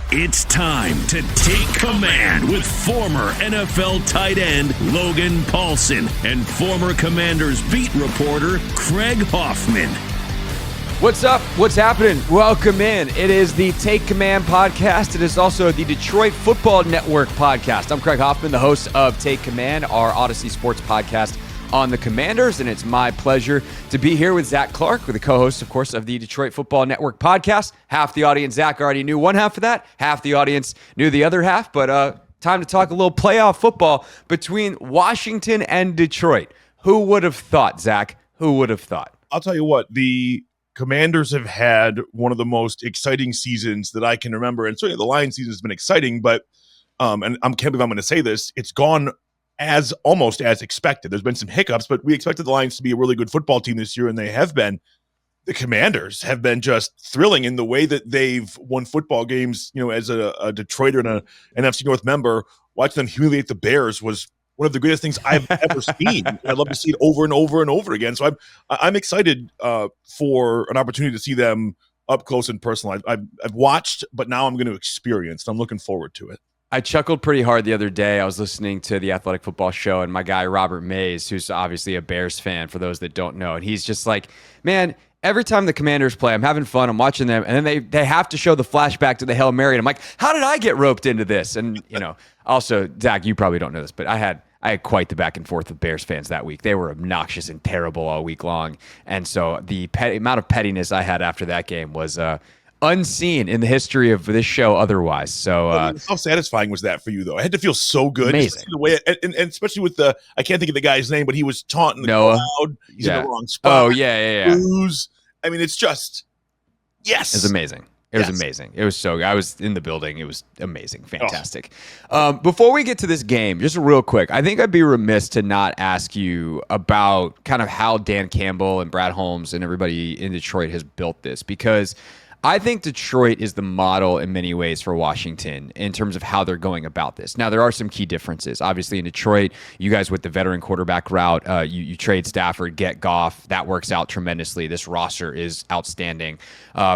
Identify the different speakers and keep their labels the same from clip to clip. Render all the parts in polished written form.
Speaker 1: It's time to take command with former NFL tight end Logan Paulsen and former Commanders beat reporter Craig Hoffman.
Speaker 2: What's up? What's happening? Welcome in. It is the Take Command podcast. It is also the Detroit Football Network podcast. I'm Craig Hoffman, the host of Take Command, our Odyssey Sports podcast on the Commanders, and it's my pleasure to be here with Zach Clark, with the co-host, of course, of the Detroit Football Network podcast. Half the audience, Zach, already knew one half of that. Half the audience knew the other half, but time to talk a little playoff football between Washington and Detroit. Who would have thought, Zach? Who would have thought?
Speaker 3: I'll tell you what, the Commanders have had one of the most exciting seasons that I can remember, and certainly the Lions season has been exciting, but and I can't believe I'm going to say this, it's gone almost as expected. There's been some hiccups, but we expected the Lions to be a really good football team this year, and they have been. The Commanders have been just thrilling in the way that they've won football games. You know, as a Detroiter and an NFC North member, watching them humiliate the Bears was one of the greatest things I've ever seen. I'd love to see it over and over and over again. So I'm excited for an opportunity to see them up close and personal. I've watched, but now I'm going to experience. And I'm looking forward to it.
Speaker 2: I chuckled pretty hard the other day. I was listening to the Athletic Football Show, and my guy Robert Mays, who's obviously a Bears fan for those that don't know, and he's just like, man, every time the Commanders play, I'm having fun, I'm watching them, and then they have to show the flashback to the Hail Mary, and I'm like, how did I get roped into this? And, you know, also, Zach, you probably don't know this, but I had quite the back and forth with Bears fans that week. They were obnoxious and terrible all week long, and so the amount of pettiness I had after that game was unseen in the history of this show otherwise. So
Speaker 3: how satisfying was that for you, though? I had to feel so good.
Speaker 2: Amazing.
Speaker 3: The way and especially with I can't think of the guy's name, but he was taunting the
Speaker 2: Noah.
Speaker 3: crowd. He's
Speaker 2: Yeah.
Speaker 3: in the wrong spot.
Speaker 2: Oh, yeah.
Speaker 3: Booze. I mean, it's just, yes.
Speaker 2: It was amazing. It was amazing. It was so good. I was in the building. It was amazing. Fantastic. Before we get to this game, just real quick, I think I'd be remiss to not ask you about kind of how Dan Campbell and Brad Holmes and everybody in Detroit has built this, because I think Detroit is the model in many ways for Washington in terms of how they're going about this. Now, there are some key differences. Obviously, in Detroit, you guys with the veteran quarterback route, you trade Stafford, get Goff. That works out tremendously. This roster is outstanding.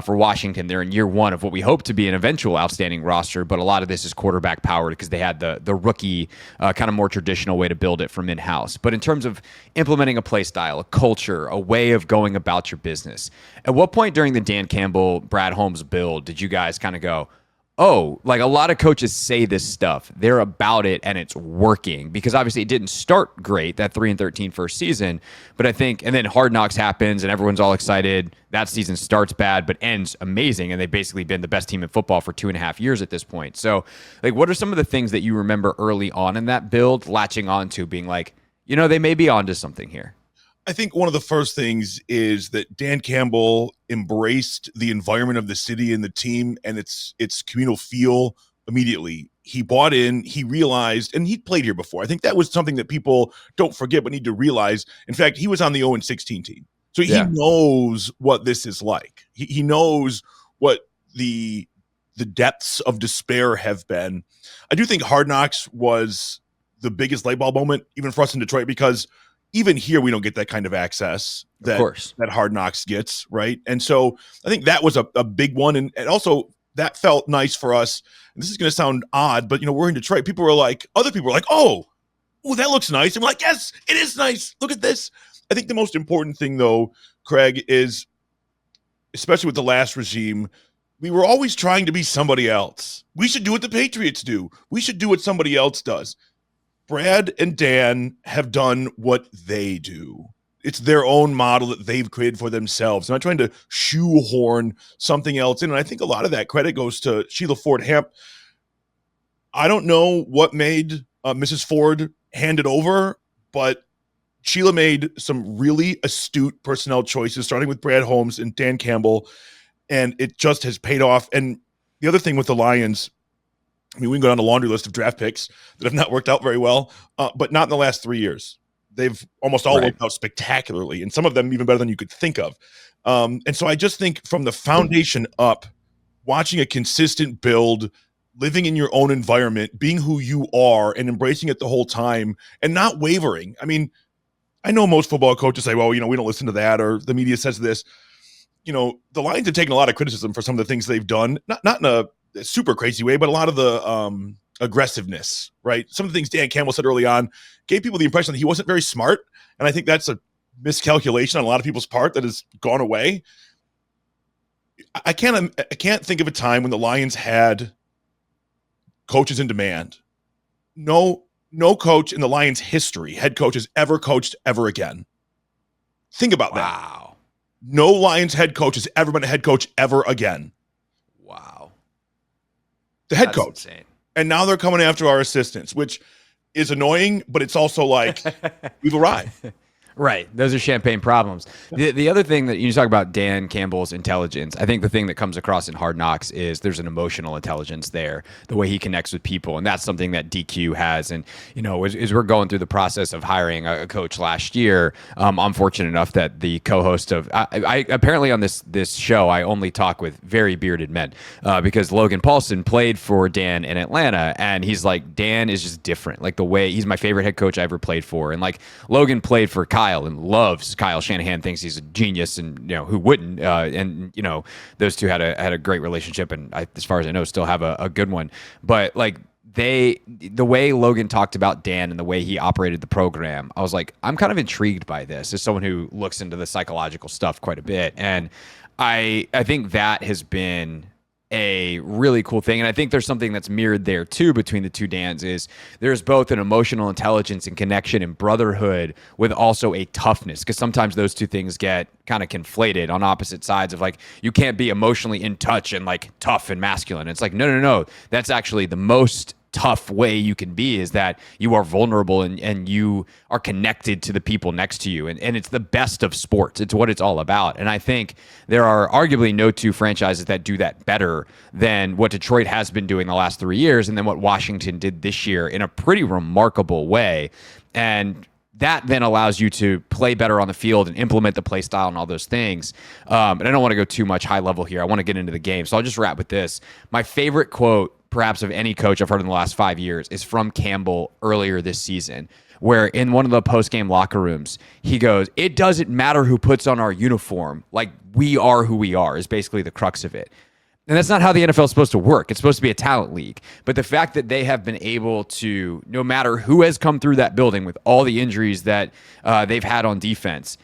Speaker 2: For Washington, they're in year one of what we hope to be an eventual outstanding roster, but a lot of this is quarterback powered because they had the rookie kind of more traditional way to build it from in-house. But in terms of implementing a play style, a culture, a way of going about your business, at what point during the Dan Campbell, Brad Holmes build did you guys kind of go, oh, like a lot of coaches say this stuff, they're about it and it's working? Because obviously it didn't start great, that 3-13 first season, but I think, and then Hard Knocks happens and everyone's all excited. That season starts bad but ends amazing, and they've basically been the best team in football for 2.5 years at this point. So like, what are some of the things that you remember early on in that build latching onto, being like, you know, they may be onto something here?
Speaker 3: I think one of the first things is that Dan Campbell embraced the environment of the city and the team and its communal feel immediately. He bought in, he realized, and he'd played here before. I think that was something that people don't forget but need to realize. In fact, he was on the 0-16 team. So he knows what this is like. He knows what the depths of despair have been. I do think Hard Knocks was the biggest light bulb moment, even for us in Detroit, because even here, we don't get that kind of access that Hard Knocks gets, right? And so I think that was a big one. And also that felt nice for us. And this is going to sound odd, but, you know, we're in Detroit. Other people were like, oh, that looks nice. And we're like, yes, it is nice. Look at this. I think the most important thing, though, Craig, is, especially with the last regime, we were always trying to be somebody else. We should do what the Patriots do. We should do what somebody else does. Brad and Dan have done what they do. It's their own model that they've created for themselves. I'm not trying to shoehorn something else in. And I think a lot of that credit goes to Sheila Ford Hamp. I don't know what made Mrs. Ford hand it over, but Sheila made some really astute personnel choices, starting with Brad Holmes and Dan Campbell, and it just has paid off. And the other thing with the Lions, I mean, we can go down a laundry list of draft picks that have not worked out very well, but not in the last 3 years. They've almost all worked out spectacularly, and some of them even better than you could think of. And so I just think from the foundation up, watching a consistent build, living in your own environment, being who you are and embracing it the whole time and not wavering. I mean, I know most football coaches say, well, you know, we don't listen to that, or the media says this. You know, the Lions have taken a lot of criticism for some of the things they've done, not in a a super crazy way, but a lot of the aggressiveness, right? Some of the things Dan Campbell said early on gave people the impression that he wasn't very smart. And I think that's a miscalculation on a lot of people's part that has gone away. I can't think of a time when the Lions had coaches in demand. No coach in the Lions history, head coach, has ever coached ever again. Think about that.
Speaker 2: Wow.
Speaker 3: No Lions head coach has ever been a head coach ever again.
Speaker 2: Wow.
Speaker 3: The head
Speaker 2: That's
Speaker 3: coach.
Speaker 2: insane.
Speaker 3: And now they're coming after our assistants, which is annoying, but it's also like we've arrived.
Speaker 2: Right. Those are champagne problems. The other thing that you talk about Dan Campbell's intelligence, I think the thing that comes across in Hard Knocks is there's an emotional intelligence there, the way he connects with people. And that's something that DQ has. And, as we're going through the process of hiring a coach last year, I'm fortunate enough that the co-host of, I apparently on this show, I only talk with very bearded men because Logan Paulson played for Dan in Atlanta. And he's like, Dan is just different. Like the way he's my favorite head coach I ever played for. And like Logan played for Kyle and loves Kyle Shanahan, thinks he's a genius, and who wouldn't? And those two had a great relationship, and as far as I know, still have a good one. But like the way Logan talked about Dan and the way he operated the program, I was like, I'm kind of intrigued by this as someone who looks into the psychological stuff quite a bit, and I think that has been a really cool thing. And I think there's something that's mirrored there too between the two Dans is there's both an emotional intelligence and connection and brotherhood with also a toughness, because sometimes those two things get kind of conflated on opposite sides of like, you can't be emotionally in touch and like tough and masculine. It's like, no. That's actually the most tough way you can be, is that you are vulnerable and you are connected to the people next to you. And it's the best of sports. It's what it's all about. And I think there are arguably no two franchises that do that better than what Detroit has been doing the last 3 years and then what Washington did this year in a pretty remarkable way. And that then allows you to play better on the field and implement the play style and all those things. And I don't want to go too much high level here. I want to get into the game. So I'll just wrap with this. My favorite quote, perhaps of any coach I've heard in the last 5 years, is from Campbell earlier this season, where in one of the post-game locker rooms, he goes, "It doesn't matter who puts on our uniform. Like, we are who we are," is basically the crux of it. And that's not how the NFL is supposed to work. It's supposed to be a talent league. But the fact that they have been able to, no matter who has come through that building with all the injuries that they've had on defense,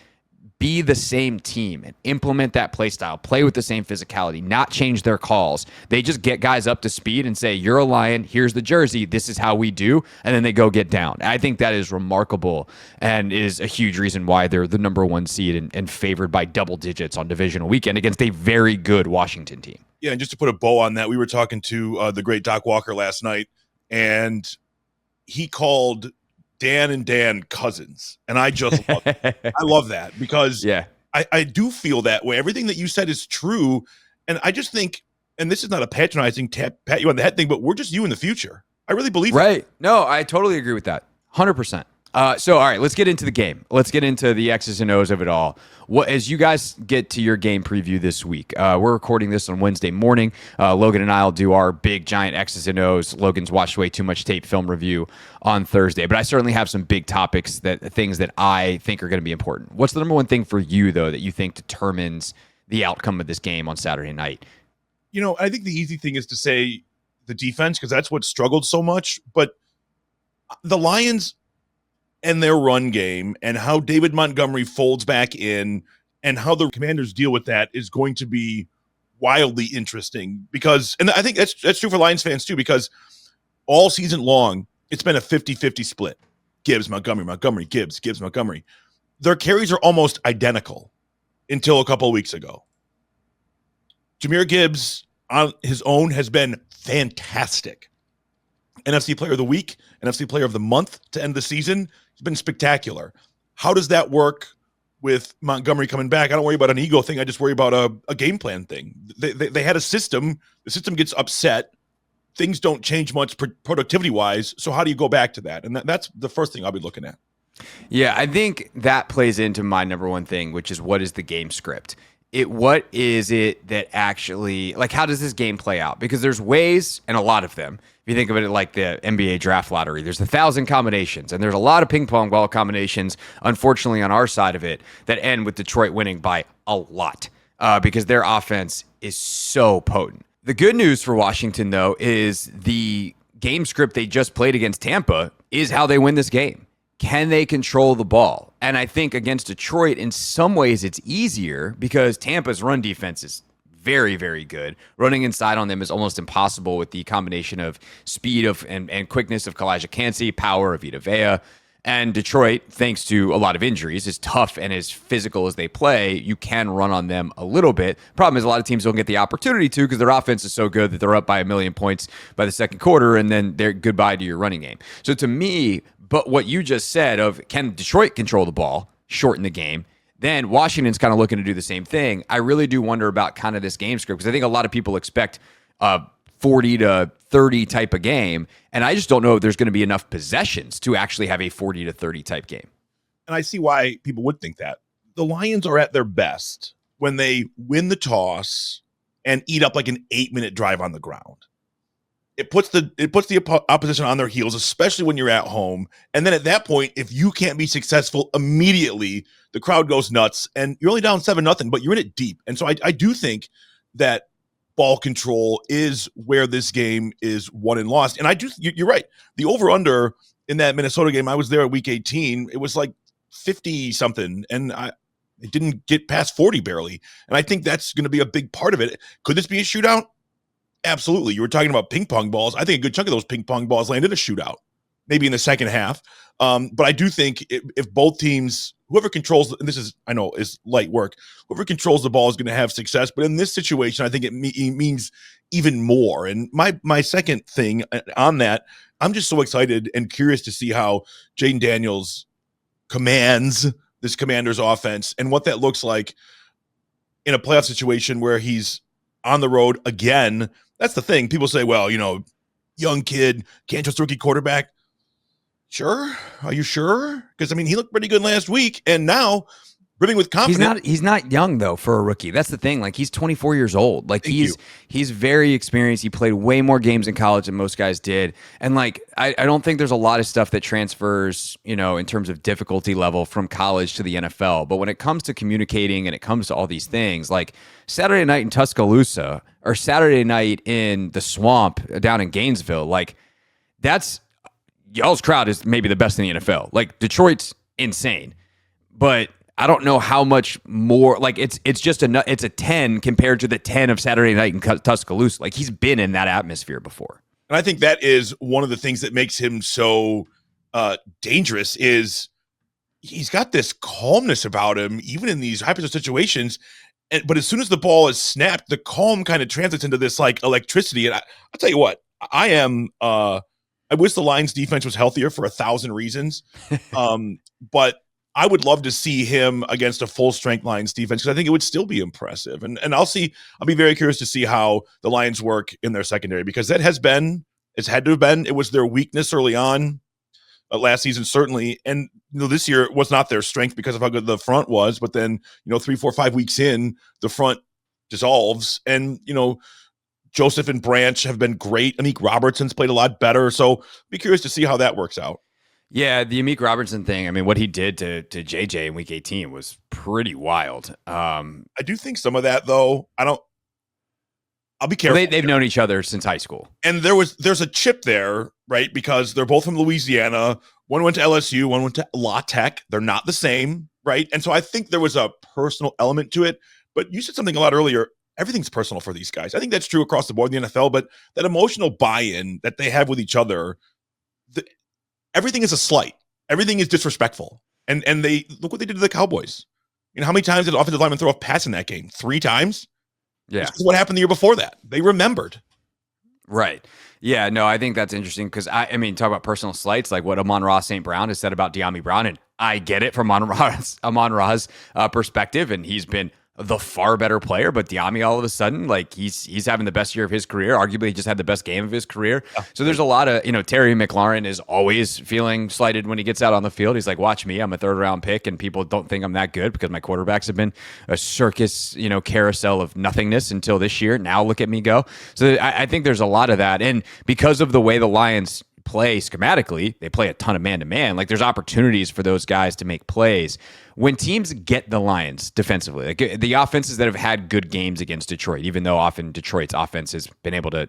Speaker 2: be the same team and implement that play style, play with the same physicality, not change their calls. They just get guys up to speed and say, "You're a Lion, here's the jersey, this is how we do," and then they go get down. I think that is remarkable and is a huge reason why they're the number one seed and favored by double digits on divisional weekend against a very good Washington team.
Speaker 3: Yeah, and just to put a bow on that, we were talking to the great Doc Walker last night, and he called Dan and Dan cousins, and I just love it. I love that because I do feel that way. Everything that you said is true, and I just think, and this is not a patronizing pat you on the head thing, but we're just you in the future. I really believe
Speaker 2: that. No, I totally agree with that. 100%. So, all right, let's get into the game. Let's get into the X's and O's of it all. As you guys get to your game preview this week, we're recording this on Wednesday morning. Logan and I will do our big, giant X's and O's. Logan's watched way too much tape film review on Thursday. But I certainly have some big topics, things that I think are going to be important. What's the number one thing for you, though, that you think determines the outcome of this game on Saturday night?
Speaker 3: I think the easy thing is to say the defense, because that's what struggled so much. But the Lions and their run game and how David Montgomery folds back in and how the Commanders deal with that is going to be wildly interesting and I think that's true for Lions fans too, because all season long, it's been a 50-50 split. Gibbs, Montgomery, Gibbs, Montgomery. Their carries are almost identical until a couple of weeks ago. Jahmyr Gibbs on his own has been fantastic. NFC Player of the Week, NFC Player of the Month to end the season. It's been spectacular. How does that work with Montgomery coming back? I don't worry about an ego thing. I just worry about a game plan thing. They had a system. The system gets upset. Things don't change much productivity-wise. So how do you go back to that? And that's the first thing I'll be looking at.
Speaker 2: Yeah, I think that plays into my number one thing, which is what is the game script? What is it that actually, like, how does this game play out? Because there's ways, and a lot of them. If you think of it like the NBA draft lottery, there's 1,000 combinations, and there's a lot of ping pong ball combinations, unfortunately, on our side of it, that end with Detroit winning by a lot because their offense is so potent. The good news for Washington, though, is the game script they just played against Tampa is how they win this game. Can they control the ball? And I think against Detroit, in some ways, it's easier because Tampa's run defense is very, very good. Running inside on them is almost impossible with the combination of speed and quickness of Kalijah Kancey, power of Vita Vea. And Detroit, thanks to a lot of injuries, as tough and as physical as they play, you can run on them a little bit. Problem is a lot of teams don't get the opportunity to because their offense is so good that they're up by 1,000,000 points by the second quarter, and then they're goodbye to your running game. So to me, but what you just said of can Detroit control the ball, shorten the game, then Washington's kind of looking to do the same thing. I really do wonder about kind of this game script because I think a lot of people expect 40 to 30 type of game. And I just don't know if there's going to be enough possessions to actually have a 40 to 30 type game.
Speaker 3: And I see why people would think that. The Lions are at their best when they win the toss and eat up like an 8-minute drive on the ground. It puts the opposition on their heels, especially when you're at home. And then at that point, if you can't be successful immediately, the crowd goes nuts and you're only down 7-0, but you're in it deep. And so I do think that ball control is where this game is won and lost. And you're right. The over-under in that Minnesota game, I was there at week 18. It was like 50 something. And it didn't get past 40 barely. And I think that's going to be a big part of it. Could this be a shootout? Absolutely. You were talking about ping pong balls. I think a good chunk of those ping pong balls landed a shootout, maybe in the second half. But I do think if both teams, whoever controls, and this is, I know, is light work, whoever controls the ball is going to have success. But in this situation, I think it means even more. And my second thing on that, I'm just so excited and curious to see how Jayden Daniels commands this Commanders offense and what that looks like in a playoff situation where he's on the road again. That's the thing. People say, well, young kid, can't trust rookie quarterback. Sure. Are you sure? Because, he looked pretty good last week, and now brimming with confidence.
Speaker 2: He's not young, though, for a rookie. That's the thing. Like, he's 24 years old. Like, he's very experienced. He played way more games in college than most guys did. And, like, I don't think there's a lot of stuff that transfers, in terms of difficulty level from college to the NFL. But when it comes to communicating and it comes to all these things, like Saturday night in Tuscaloosa or Saturday night in the swamp down in Gainesville, like, that's y'all's crowd is maybe the best in the NFL. Like, Detroit's insane. But I don't know how much more, like, it's a 10 compared to the 10 of Saturday night in Tuscaloosa. Like, he's been in that atmosphere before.
Speaker 3: And I think that is one of the things that makes him so dangerous is he's got this calmness about him, even in these high-pressure situations. But as soon as the ball is snapped, the calm kind of translates into this, like, electricity. And I'll tell you what, I wish the Lions defense was healthier for 1,000 reasons. But I would love to see him against a full strength Lions defense because I think it would still be impressive. And I'll be very curious to see how the Lions work in their secondary because it's had to have been, it was their weakness early on last season, certainly. And, this year was not their strength because of how good the front was. But then, 3, 4, 5 weeks in, the front dissolves. And, Joseph and Branch have been great. Amik Robertson's played a lot better. So be curious to see how that works out.
Speaker 2: Yeah, the Amik Robertson thing, what he did to JJ in week 18 was pretty wild.
Speaker 3: I do think some of that, though, I'll be careful.
Speaker 2: They've known each other since high school.
Speaker 3: And there's a chip there, right? Because they're both from Louisiana. One went to LSU, one went to La Tech. They're not the same, right? And so I think there was a personal element to it. But you said something a lot earlier. Everything's personal for these guys. I think that's true across the board in the NFL, but that emotional buy-in that they have with each other, everything is a slight. Everything is disrespectful. And they look what they did to the Cowboys. How many times did the offensive lineman throw a pass in that game? 3 times?
Speaker 2: Yeah.
Speaker 3: This is what happened the year before that. They remembered.
Speaker 2: Right. Yeah, no, I think that's interesting because, talk about personal slights, like what Amon-Ra St. Brown has said about De'Ami Brown, and I get it from Amon-Ra's perspective, and he's been the far better player, but De'Ami all of a sudden, like he's having the best year of his career. Arguably, he just had the best game of his career. So there's a lot of, Terry McLaurin is always feeling slighted when he gets out on the field. He's like, watch me, I'm a 3rd round pick, and people don't think I'm that good because my quarterbacks have been a circus, carousel of nothingness until this year. Now look at me go. So I think there's a lot of that. And because of the way the Lions play schematically. They play a ton of man-to-man. Like, there's opportunities for those guys to make plays. When teams get the Lions defensively, like the offenses that have had good games against Detroit, even though often Detroit's offense has been able to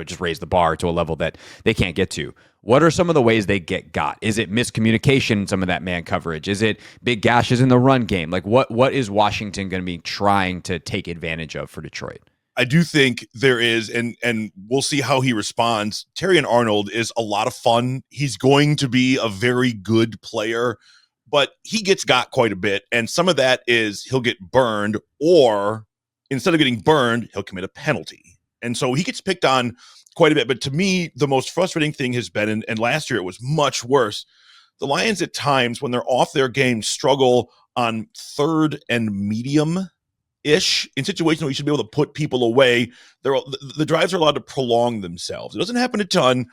Speaker 2: just raise the bar to a level that they can't get to. What are some of the ways they get got? Is it miscommunication in some of that man coverage? Is it big gashes in the run game? Like, what is Washington going to be trying to take advantage of for Detroit?
Speaker 3: I do think there is, and we'll see how he responds. Terrion Arnold is a lot of fun. He's going to be a very good player, but he gets got quite a bit. And some of that is he'll get burned, or instead of getting burned, he'll commit a penalty. And so he gets picked on quite a bit. But to me, the most frustrating thing has been, and last year it was much worse, the Lions at times, when they're off their game, struggle on third and medium-ish in situations where you should be able to put people away. The drives are allowed to prolong themselves. It doesn't happen a ton,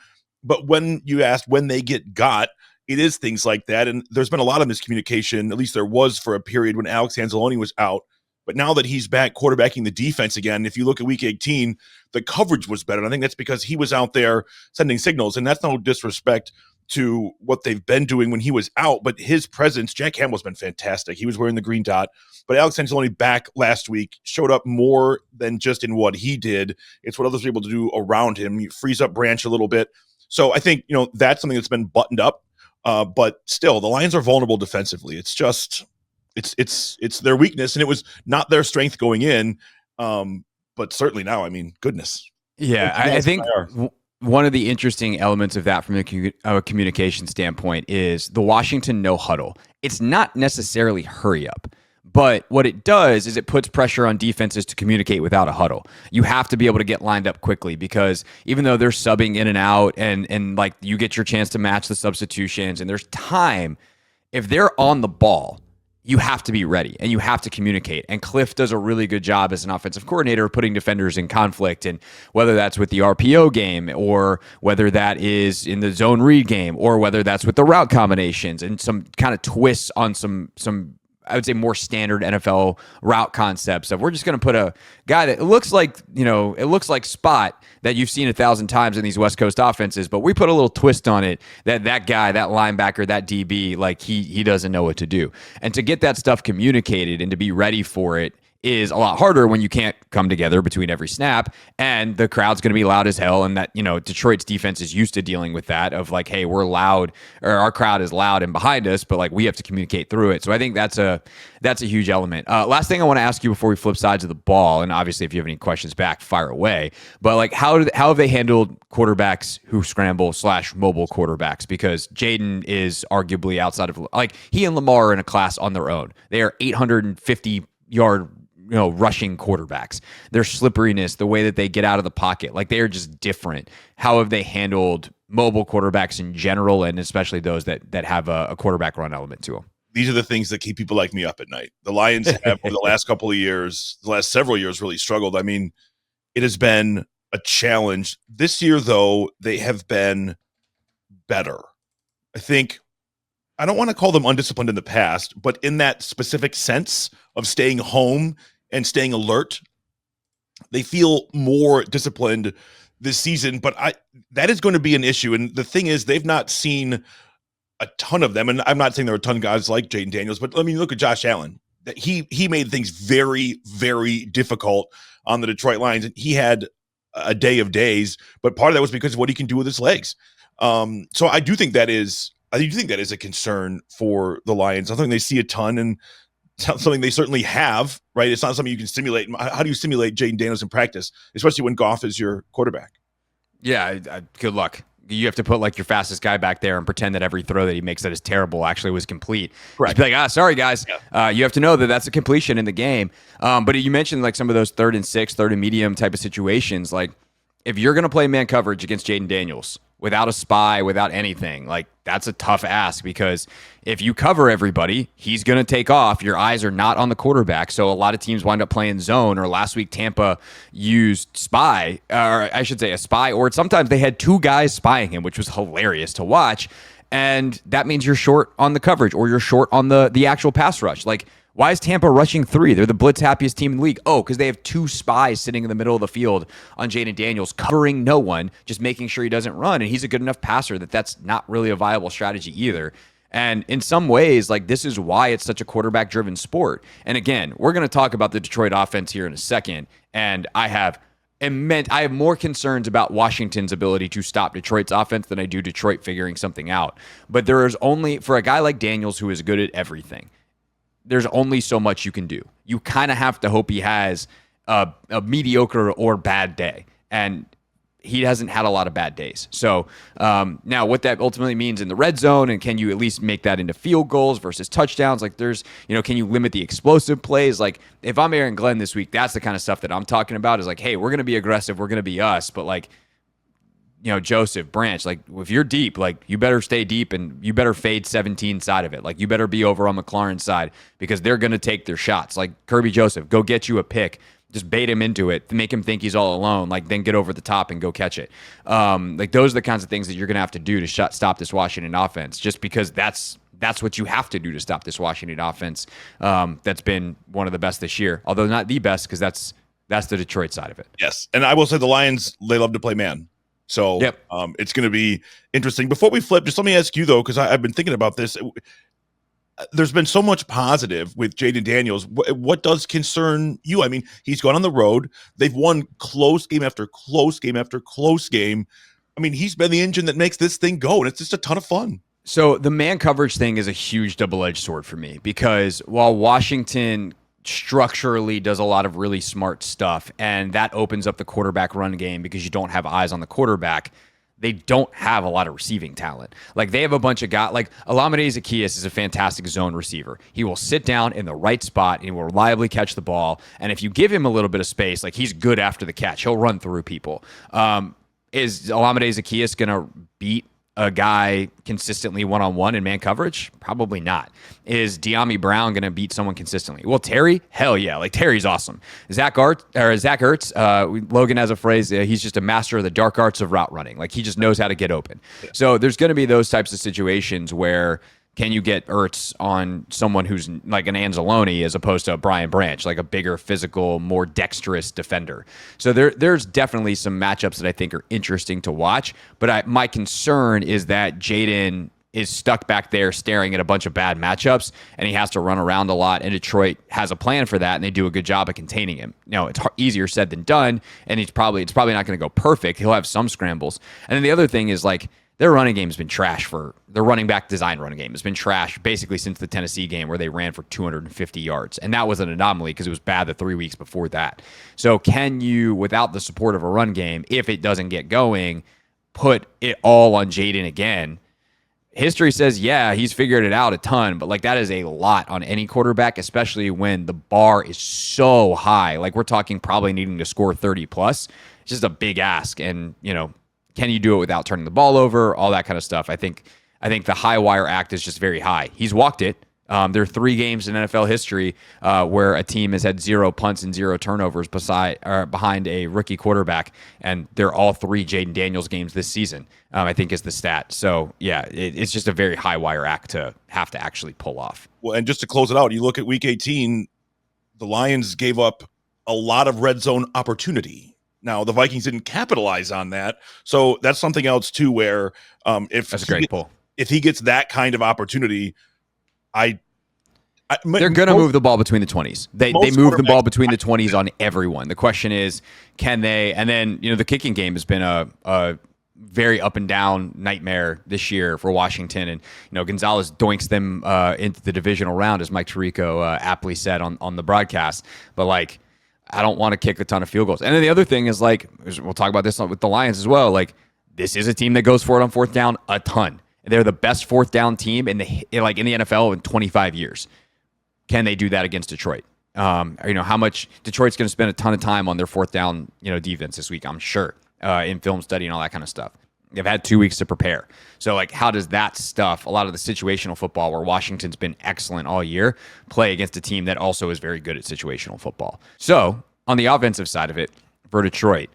Speaker 3: but when you ask when they get got, it is things like that. And there's been a lot of miscommunication, at least there was for a period when Alex Anzalone was out. But now that he's back quarterbacking the defense again, if you look at week 18, the coverage was better. And I think that's because he was out there sending signals. And that's no disrespect to what they've been doing when he was out. But his presence, Jack Hamill's been fantastic. He was wearing the green dot. But Alex Anzalone back last week showed up more than just in what he did. It's what others are able to do around him. He frees up Branch a little bit. So I think, that's something that's been buttoned up. But still, the Lions are vulnerable defensively. It's just... It's their weakness, and it was not their strength going in, but certainly now, I mean, goodness.
Speaker 2: Yeah, I think one of the interesting elements of that from a communication standpoint is the Washington no huddle. It's not necessarily hurry up, but what it does is it puts pressure on defenses to communicate without a huddle. You have to be able to get lined up quickly, because even though they're subbing in and out and like you get your chance to match the substitutions and there's time, if they're on the ball, you have to be ready and you have to communicate. And Cliff does a really good job as an offensive coordinator of putting defenders in conflict. And whether that's with the RPO game, or whether that is in the zone read game, or whether that's with the route combinations and some kind of twists on some I would say more standard NFL route concepts of, we're just going to put a guy that looks like, it looks like Spot that you've seen 1,000 times in these West Coast offenses, but we put a little twist on it that guy, that linebacker, that DB, like he doesn't know what to do. And to get that stuff communicated and to be ready for it is a lot harder when you can't come together between every snap, and the crowd's going to be loud as hell. And that, Detroit's defense is used to dealing with that of like, hey, we're loud, or our crowd is loud and behind us, but like we have to communicate through it. So I think that's a huge element. Last thing I want to ask you before we flip sides of the ball, and obviously if you have any questions back, fire away. But like, how have they handled quarterbacks who scramble / mobile quarterbacks? Because Jayden is arguably outside of, like, he and Lamar are in a class on their own. They are 850-yard rushing quarterbacks. Their slipperiness, the way that they get out of the pocket, like they are just different. How have they handled mobile quarterbacks in general, and especially those that have a quarterback run element to them?
Speaker 3: These are the things that keep people like me up at night. The Lions have, over the last couple of years, the last several years, really struggled. I mean, it has been a challenge. This year, though, they have been better. I don't want to call them undisciplined in the past, but in that specific sense of staying home and staying alert, they feel more disciplined this season. But that is going to be an issue. And the thing is, they've not seen a ton of them. And I'm not saying there are a ton of guys like Jayden Daniels, but I mean, look at Josh Allen. That he made things very, very difficult on the Detroit Lions. And he had a day of days, but part of that was because of what he can do with his legs. So I do think that is a concern for the Lions. I think they see a ton, and something they certainly have, right? It's not something you can simulate. How do you simulate Jayden Daniels in practice, especially when Goff is your quarterback?
Speaker 2: Yeah, good luck. You have to put like your fastest guy back there and pretend that every throw that he makes that is terrible actually was complete. Right. Be like, sorry guys. Yeah. You have to know that that's a completion in the game. But you mentioned like some of those 3rd and 6, 3rd and medium type of situations. Like, if you're going to play man coverage against Jayden Daniels without a spy, without anything, like that's a tough ask, because if you cover everybody, he's going to take off. Your eyes are not on the quarterback. So a lot of teams wind up playing zone, or last week Tampa used spy, or I should say a spy, or sometimes they had 2 guys spying him, which was hilarious to watch. And that means you're short on the coverage, or you're short on the actual pass rush. Like, Why is Tampa rushing 3? They're the blitz happiest team in the league. Oh, because they have 2 spies sitting in the middle of the field on Jayden Daniels, covering no one, just making sure he doesn't run. And he's a good enough passer that that's not really a viable strategy either. And in some ways, like, this is why it's such a quarterback-driven sport. And again, we're going to talk about the Detroit offense here in a second. And I have more concerns about Washington's ability to stop Detroit's offense than I do Detroit figuring something out. But there is only, for a guy like Daniels who is good at everything, there's only so much you can do. You kind of have to hope he has a mediocre or bad day. And he hasn't had a lot of bad days. So now what that ultimately means in the red zone, and can you at least make that into field goals versus touchdowns? Like, there's, can you limit the explosive plays? Like, if I'm Aaron Glenn this week, that's the kind of stuff that I'm talking about, is like, hey, we're going to be aggressive. We're going to be us. But like, Joseph, Branch, like, if you're deep, like, you better stay deep and you better fade 17 side of it. Like, you better be over on McLaurin's side because they're going to take their shots. Like, Kirby Joseph, go get you a pick. Just bait him into it, make him think he's all alone, like, then get over the top and go catch it. Like, those are the kinds of things that you're going to have to do to stop this Washington offense, just because that's what you have to do to stop this Washington offense that's been one of the best this year, although not the best, because that's the Detroit side of it.
Speaker 3: Yes, and I will say the Lions, they love to play man. So
Speaker 2: yep.
Speaker 3: It's going to be interesting. Before we flip, just let me ask you, though, because I've been thinking about this. There's been so much positive with Jayden Daniels. What does concern you? I mean, he's gone on the road. They've won close game after close game after close game. I mean, he's been the engine that makes this thing go, and it's just a ton of fun.
Speaker 2: So the man coverage thing is a huge double-edged sword for me, because while Washington structurally does a lot of really smart stuff, and that opens up the quarterback run game because you don't have eyes on the quarterback, they don't have a lot of receiving talent. Like, they have a bunch of guys, like Olamide Zaccheaus is a fantastic zone receiver. He will sit down in the right spot and he will reliably catch the ball. And if you give him a little bit of space, like, he's good after the catch. He'll run through people. Is Olamide Zaccheaus going to beat a guy consistently one-on-one in man coverage? Probably not. Is De'Ami Brown going to beat someone consistently? Well, Terry, hell yeah. Like, Terry's awesome. Zach Ertz, Logan has a phrase, he's just a master of the dark arts of route running. Like, he just knows how to get open. Yeah. So there's going to be those types of situations where, can you get Ertz on someone who's like an Anzalone as opposed to a Brian Branch, like a bigger, physical, more dexterous defender? So there's definitely some matchups that I think are interesting to watch. But my concern is that Jayden is stuck back there staring at a bunch of bad matchups, and he has to run around a lot, and Detroit has a plan for that, and they do a good job of containing him. It's easier said than done, and it's probably not going to go perfect. He'll have some scrambles. And then the other thing is, like, their running game has been trash their running back design running game has been trash basically since the Tennessee game, where they ran for 250 yards. And that was an anomaly because it was bad the 3 weeks before that. So can you, without the support of a run game, if it doesn't get going, put it all on Jayden again? History says, yeah, he's figured it out a ton, but like, that is a lot on any quarterback, especially when the bar is so high. Like, we're talking probably needing to score 30 plus. It's just a big ask. And, can you do it without turning the ball over? All that kind of stuff. I think the high wire act is just very high. He's walked it. There are 3 games in NFL history where a team has had 0 punts and 0 turnovers behind a rookie quarterback, and they're all 3 Jayden Daniels games this season, I think, is the stat. So, yeah, it's just a very high wire act to have to actually pull off.
Speaker 3: Well, and just to close it out, you look at Week 18, the Lions gave up a lot of red zone opportunity. Now, the Vikings didn't capitalize on that, so that's something else too. Where that's a great pull. If he gets that kind of opportunity, they're
Speaker 2: going to move the ball between the 20s. They move the ball between the 20s on everyone. The question is, can they? And then the kicking game has been a very up and down nightmare this year for Washington, and Gonzalez doinks them into the divisional round, as Mike Tirico aptly said on the broadcast. But like, I don't want to kick a ton of field goals. And then the other thing is, like, we'll talk about this with the Lions as well. Like, this is a team that goes for it on 4th down a ton. They're the best 4th down team in the NFL in 25 years. Can they do that against Detroit? How much Detroit's going to spend a ton of time on their 4th down, defense this week, I'm sure, in film study and all that kind of stuff. They've had 2 weeks to prepare. So, like, how does that stuff, a lot of the situational football where Washington's been excellent all year, play against a team that also is very good at situational football? So, on the offensive side of it, for Detroit,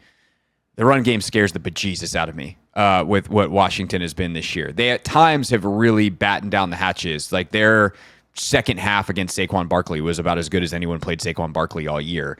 Speaker 2: the run game scares the bejesus out of me with what Washington has been this year. They at times have really battened down the hatches. Like, they're second half against Saquon Barkley was about as good as anyone played Saquon Barkley all year.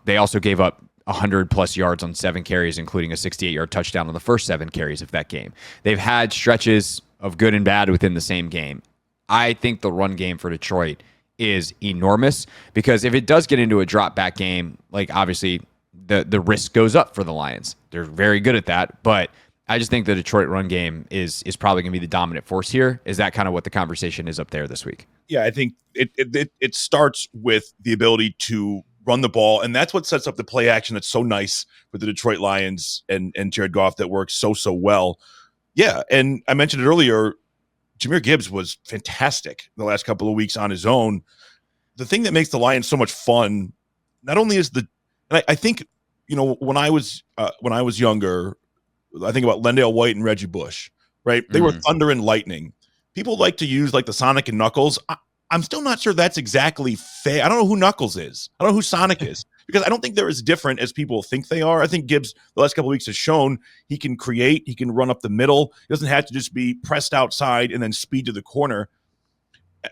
Speaker 2: They also gave up 100+ yards on 7 carries, including a 68-yard touchdown on the first 7 carries of that game. They've had stretches of good and bad within the same game. I think the run game for Detroit is enormous, because if it does get into a drop back game, like obviously the risk goes up for the Lions. They're very good at that, but I just think the Detroit run game is probably going to be the dominant force here. Is that kind of what the conversation is up there this week?
Speaker 3: Yeah, I think it starts with the ability to run the ball, and that's what sets up the play action that's so nice for the Detroit Lions and Jared Goff, that works so well. Yeah, and I mentioned it earlier, Jahmyr Gibbs was fantastic the last couple of weeks on his own. The thing that makes the Lions so much fun, not only is I think, when I was younger, I think about Lendale White and Reggie Bush, right? They were thunder and lightning. People like to use like the Sonic and Knuckles. I'm still not sure that's exactly fair. I don't know who Knuckles is. I don't know who Sonic is, because I don't think they're as different as people think they are. I think Gibbs, the last couple of weeks, has shown he can create, he can run up the middle. He doesn't have to just be pressed outside and then speed to the corner.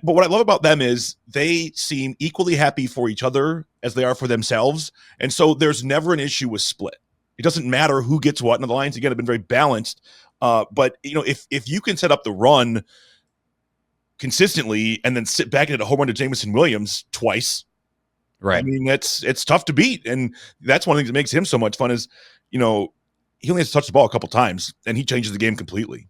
Speaker 3: But what I love about them is they seem equally happy for each other as they are for themselves. And so there's never an issue with split. It doesn't matter who gets what. And the Lions, again, have been very balanced. But, if you can set up the run consistently and then sit back and hit a home run to Jameson Williams twice, right? I mean, it's tough to beat. And that's one of the things that makes him so much fun is, he only has to touch the ball a couple times and he changes the game completely.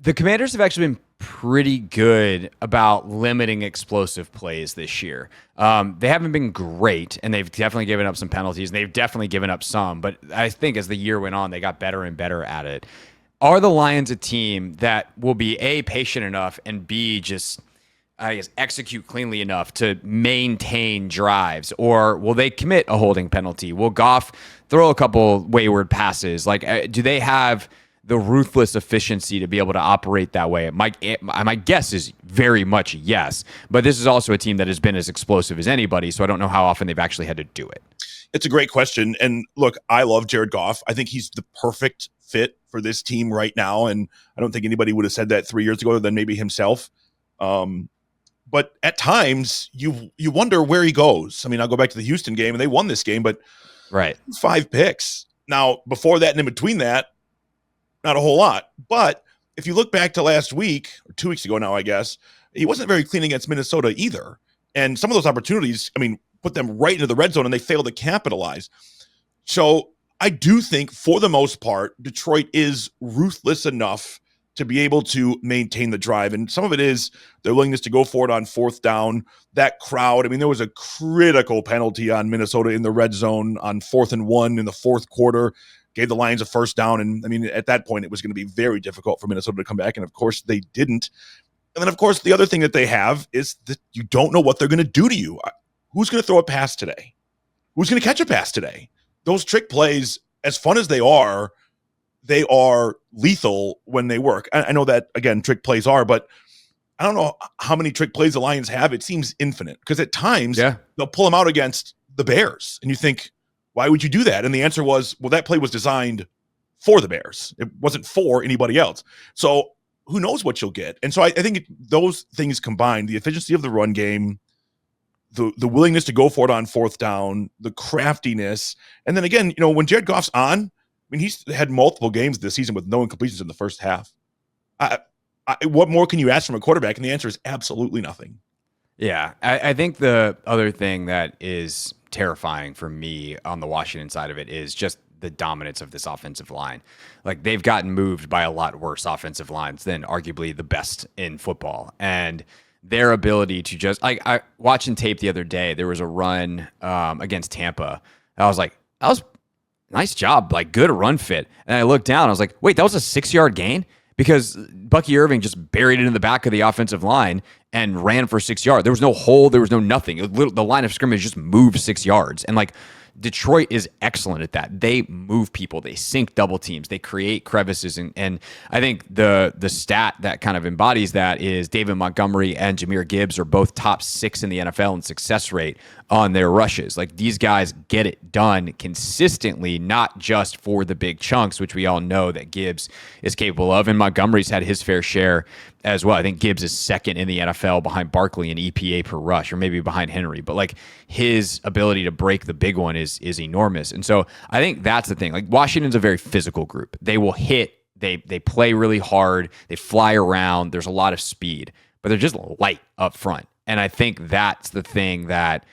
Speaker 2: The Commanders have actually been pretty good about limiting explosive plays this year. They haven't been great, and they've definitely given up some penalties, and they've definitely given up some. But I think as the year went on, they got better and better at it. Are the Lions a team that will be, A, patient enough, and B, just, I guess, execute cleanly enough to maintain drives? Or will they commit a holding penalty? Will Goff throw a couple wayward passes? Like, do they have the ruthless efficiency to be able to operate that way? My guess is very much yes, but this is also a team that has been as explosive as anybody, so I don't know how often they've actually had to do it.
Speaker 3: It's a great question. And look, I love Jared Goff. I think he's the perfect fit for this team right now, and I don't think anybody would have said that 3 years ago than maybe himself. But at times, you wonder where he goes. I mean, I'll go back to the Houston game, and they won this game, but
Speaker 2: right,
Speaker 3: 5 picks. Now, before that and in between that, not a whole lot. But if you look back to last week, or 2 weeks ago now, I guess, he wasn't very clean against Minnesota either. And some of those opportunities, put them right into the red zone, and they failed to capitalize. So I do think, for the most part, Detroit is ruthless enough to be able to maintain the drive. And some of it is their willingness to go for it on 4th down. That crowd, there was a critical penalty on Minnesota in the red zone on 4th and 1 in the 4th quarter. Gave the Lions a 1st down. And at that point, it was going to be very difficult for Minnesota to come back. And of course, they didn't. And then, of course, the other thing that they have is that you don't know what they're going to do to you. Who's going to throw a pass today? Who's going to catch a pass today? Those trick plays, as fun as they are lethal when they work. I know that, again, trick plays are, but I don't know how many trick plays the Lions have. It seems infinite, because at times they'll pull them out against the Bears. And you think, why would you do that? And the answer was, well, that play was designed for the Bears. It wasn't for anybody else. So who knows what you'll get? And so I think those things combined, the efficiency of the run game, the willingness to go for it on 4th down, the craftiness. And then again, when Jared Goff's on, he's had multiple games this season with no incompletions in the first half. What more can you ask from a quarterback? And the answer is absolutely nothing.
Speaker 2: Yeah, I think the other thing that is terrifying for me on the Washington side of it is just the dominance of this offensive line. Like, they've gotten moved by a lot worse offensive lines than arguably the best in football. And their ability to just, like, I watching tape the other day, there was a run against Tampa. I was like, that was nice job, like, good run fit. And I looked down, I was like, wait, that was a 6-yard gain? Because Bucky Irving just buried it in the back of the offensive line and ran for 6 yards. There was no hole. There was no nothing. The line of scrimmage just moved 6 yards. And, like, Detroit is excellent at that. They move people. They sink double teams. They create crevices. And I think the stat that kind of embodies that is David Montgomery and Jahmyr Gibbs are both top 6 in the NFL in success rate on their rushes. Like, these guys get it done consistently, not just for the big chunks, which we all know that Gibbs is capable of. And Montgomery's had his fair share as well. I think Gibbs is second in the NFL behind Barkley in EPA per rush, or maybe behind Henry. But like his ability to break the big one is enormous. And so I think that's the thing. Like Washington's a very physical group. They will hit. They play really hard. They fly around. There's a lot of speed, but they're just light up front. And I think that's the thing that,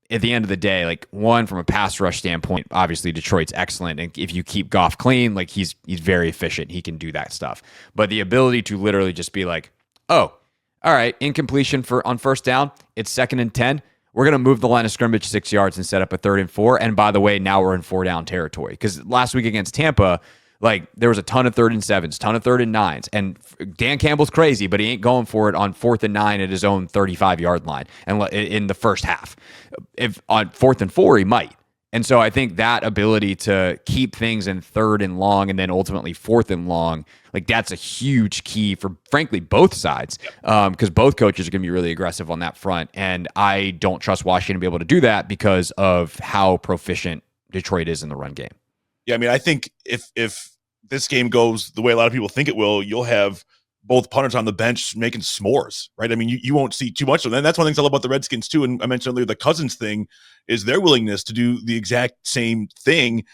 Speaker 2: at the end of the day, like one, from a pass rush standpoint, obviously Detroit's excellent. And if you keep Goff clean, like he's very efficient. He can do that stuff. But the ability to literally just be like, oh, all right, incompletion on first down, it's 2nd and 10. We're going to move the line of scrimmage 6 yards and set up a 3rd and 4. And by the way, now we're in 4-down territory. Because last week against Tampa, like there was a ton of 3rd and 7s, ton of 3rd and 9s. And Dan Campbell's crazy, but he ain't going for it on 4th and 9 at his own 35-yard line and in the first half. If on 4th and 4, he might. And so I think that ability to keep things in 3rd and long and then ultimately 4th and long, like that's a huge key for, frankly, both sides, because both coaches are going to be really aggressive on that front. And I don't trust Washington to be able to do that because of how proficient Detroit is in the run game.
Speaker 3: Yeah, I mean, I think if this game goes the way a lot of people think it will, you'll have both punters on the bench making s'mores, right? I mean, you won't see too much of that. And that's one of the things I love about the Redskins too. And I mentioned earlier, the Cousins thing is their willingness to do the exact same thing.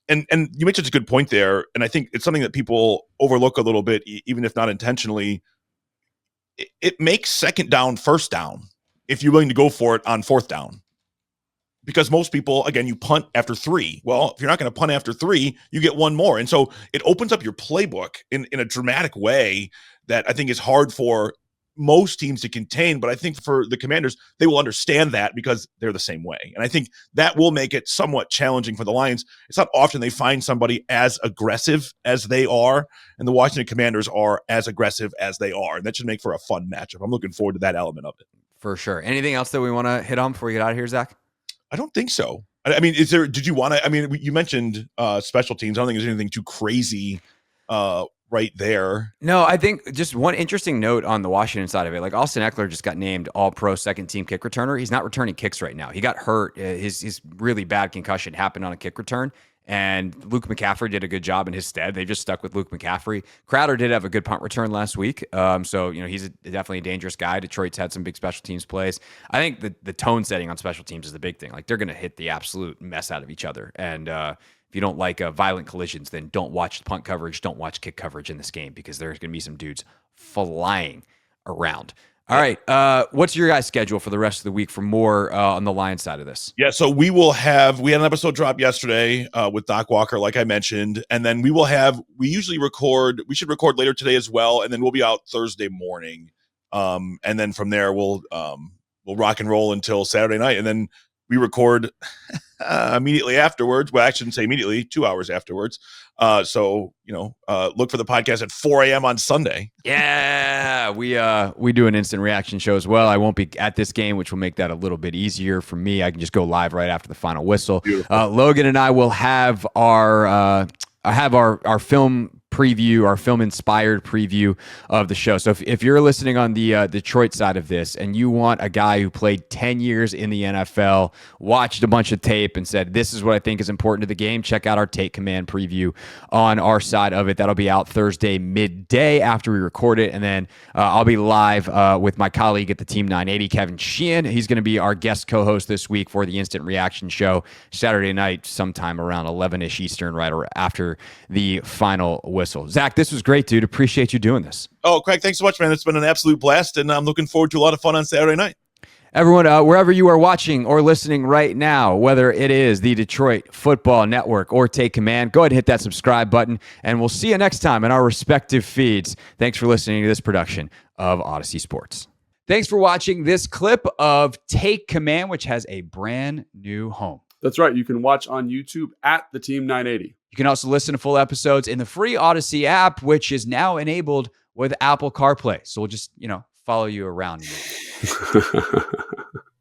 Speaker 3: And you made such a good point there. And I think it's something that people overlook a little bit, even if not intentionally. It makes 2nd down, 1st down if you're willing to go for it on 4th down. Because most people, again, you punt after 3. Well, if you're not going to punt after 3, you get one more. And so it opens up your playbook in a dramatic way that I think is hard for most teams to contain. But I think for the Commanders, they will understand that because they're the same way. And I think that will make it somewhat challenging for the Lions. It's not often they find somebody as aggressive as they are, and the Washington Commanders are as aggressive as they are. And that should make for a fun matchup. I'm looking forward to that element of it.
Speaker 2: For sure. Anything else that we want to hit on before we get out of here, Zach?
Speaker 3: I don't think so. I mean, did you want to, I mean, you mentioned special teams. I don't think there's anything too crazy right there.
Speaker 2: No, I think just one interesting note on the Washington side of it, like Austin Eckler just got named All-Pro 2nd-team kick returner. He's not returning kicks right now. He got hurt. His really bad concussion happened on a kick return. And Luke McCaffrey did a good job in his stead. They just stuck with Luke McCaffrey. Crowder did have a good punt return last week. So, he's definitely a dangerous guy. Detroit's had some big special teams plays. I think the tone setting on special teams is the big thing. Like, they're going to hit the absolute mess out of each other. And if you don't like violent collisions, then don't watch punt coverage. Don't watch kick coverage in this game because there's going to be some dudes flying around. All right. What's your guys' schedule for the rest of the week for more on the Lions side of this?
Speaker 3: Yeah, so we had an episode drop yesterday with Doc Walker, like I mentioned, and then we should record later today as well, and then we'll be out Thursday morning. And then from there we'll rock and roll until Saturday night, and then we record immediately afterwards. Well, I shouldn't say immediately, 2 hours afterwards. So look for the podcast at 4 a.m. on Sunday.
Speaker 2: Yeah, we do an instant reaction show as well. I won't be at this game, which will make that a little bit easier for me. I can just go live right after the final whistle. Logan and I will have our film preview, our film-inspired preview of the show. So if you're listening on the Detroit side of this and you want a guy who played 10 years in the NFL, watched a bunch of tape and said, this is what I think is important to the game, check out our Take Command preview on our side of it. That'll be out Thursday midday after we record it. And then I'll be live with my colleague at the Team 980, Kevin Sheehan. He's going to be our guest co-host this week for the Instant Reaction Show Saturday night, sometime around 11-ish Eastern, right after the final whistle. Zach, this was great, dude. Appreciate you doing this.
Speaker 3: Oh, Craig, thanks so much, man. It's been an absolute blast, and I'm looking forward to a lot of fun on Saturday night.
Speaker 2: Everyone, wherever you are watching or listening right now, whether it is the Detroit Football Network or Take Command, go ahead and hit that subscribe button, and we'll see you next time in our respective feeds. Thanks for listening to this production of Odyssey Sports. Thanks for watching this clip of Take Command, which has a brand new home.
Speaker 4: That's right. You can watch on YouTube at the Team 980.
Speaker 2: You can also listen to full episodes in the free Odyssey app, which is now enabled with Apple CarPlay. So we'll just, follow you around.